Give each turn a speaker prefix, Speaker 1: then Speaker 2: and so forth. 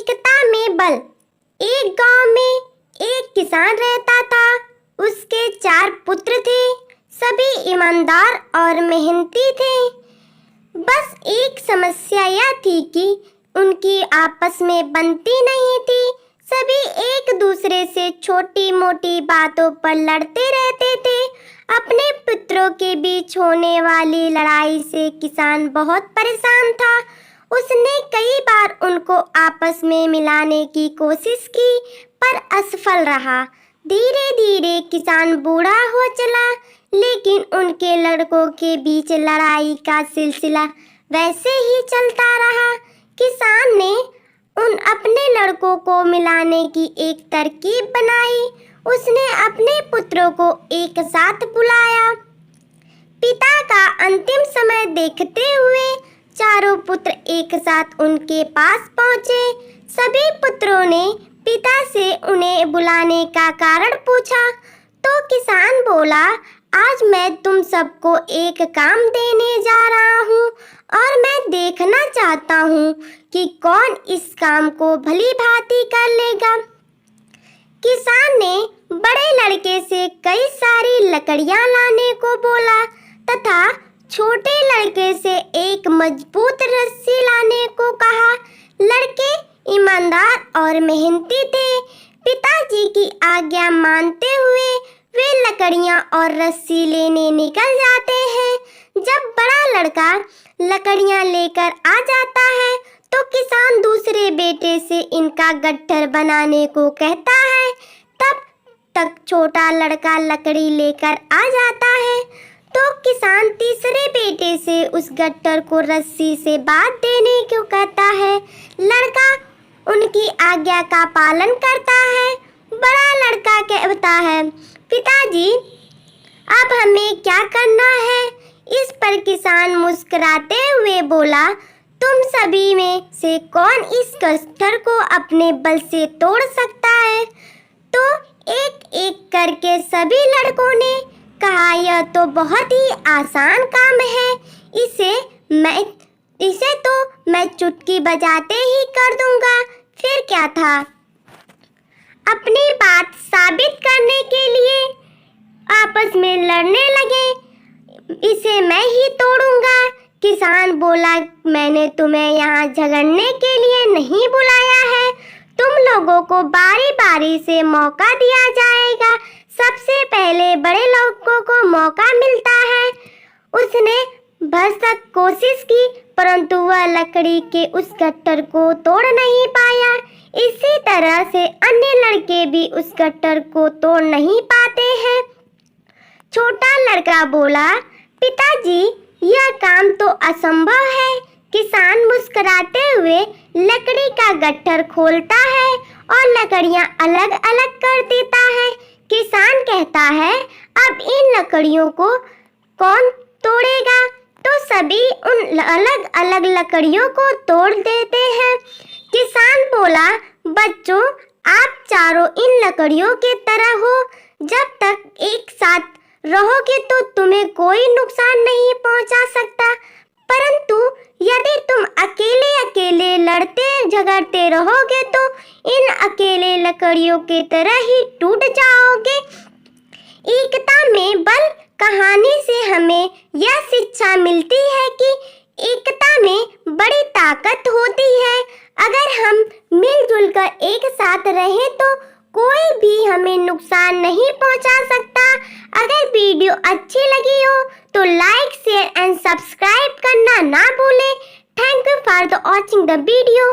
Speaker 1: एकता में बल। एक गांव में एक किसान रहता था। उसके 4 पुत्र थे। सभी ईमानदार और मेहनती थे। बस एक समस्या यह थी कि उनकी आपस में बनती नहीं थी। सभी एक दूसरे से छोटी मोटी बातों पर लड़ते रहते थे। अपने पुत्रों के बीच होने वाली लड़ाई से किसान बहुत परेशान था। उसने कई बार उनको आपस में मिलाने की कोशिश की, पर असफल रहा। धीरे धीरे किसान बूढ़ा हो चला, लेकिन उनके लड़कों के बीच लड़ाई का सिलसिला वैसे ही चलता रहा। किसान ने अपने लड़कों को मिलाने की एक तरकीब बनाई। उसने अपने पुत्रों को एक साथ बुलाया। पिता का अंतिम समय देखते हुए चारों पुत्र एक साथ उनके पास पहुंचे। सभी पुत्रों ने पिता से उन्हें बुलाने का कारण पूछा, तो किसान बोला, आज मैं तुम सबको एक काम देने जा रहा हूँ और मैं देखना चाहता हूँ कि कौन इस काम को भली भांति कर लेगा। किसान ने बड़े लड़के से कई सारी लकड़ियाँ लाने को बोला तथा छोटे लड़के से एक मजबूत रस्सी लाने को कहा। लड़के ईमानदार और मेहनती थे। पिताजी की आज्ञा मानते हुए वे लकड़ियाँ और रस्सी लेने निकल जाते हैं। जब बड़ा लड़का लकड़ियाँ लेकर आ जाता है तो किसान दूसरे बेटे से इनका गट्ठर बनाने को कहता है। तब तक छोटा लड़का लकड़ी लेकर आ जाता है तो किसान तीसरे बेटे से उस गट्ठर को रस्सी से बांध देने को कहता है। लड़का उनकी आज्ञा का पालन करता है। बड़ा लड़का कहता है, पिताजी अब हमें क्या करना है? इस पर किसान मुस्कुराते हुए बोला, तुम सभी में से कौन इस गट्ठर को अपने बल से तोड़ सकता है? तो एक एक करके सभी लड़कों ने कहा, यह तो बहुत ही आसान काम है। इसे तो मैं चुटकी बजाते ही कर दूंगा। फिर क्या था? अपनी बात साबित करने के लिए आपस में लड़ने लगे। इसे मैं ही तोड़ूंगा। किसान बोला, मैंने तुम्हें यहाँ झगड़ने के लिए नहीं बुलाया है। तुम लोगों को बारी बारी से मौका दिया जाएगा। सबसे पहले बड़े लोगों को मौका मिलता है। उसने भरसक कोशिश की, परंतु वह लकड़ी के उस गट्ठर को तोड़ नहीं पाया। इसी तरह से अन्य लड़के भी उस गट्ठर को तोड़ नहीं पाते हैं। छोटा लड़का बोला, पिताजी यह काम तो असंभव है। किसान मुस्कुराते हुए लकड़ी का गट्ठर खोलता है और लकड़ियां अलग अलग कर देता है। किसान कहता है, अब इन लकड़ियों को कौन तोड़ेगा? तो सभी उन अलग अलग लकड़ियों को तोड़ देते हैं। किसान बोला, बच्चों आप चारों इन लकड़ियों के तरह हो। जब तक एक साथ रहोगे तो तुम्हें कोई नुकसान नहीं पहुंचा सकता, परंतु यदि तुम अकेले अकेले लड़ते झगड़ते रहोगे तो इन अकेले लकड़ियों के तरह ही टूट जाओगे। एकता में बल कहानी से हमें यह शिक्षा मिलती है कि एकता में बड़ी ताकत होती है। अगर हम मिलजुल कर एक साथ रहें तो कोई भी हमें नुकसान नहीं पहुंचा सकता। अगर वीडियो अच्छी लगी हो तो लाइक, शेयर एंड सब्सक्राइब करना ना भूलें। Thank you for the watching the video.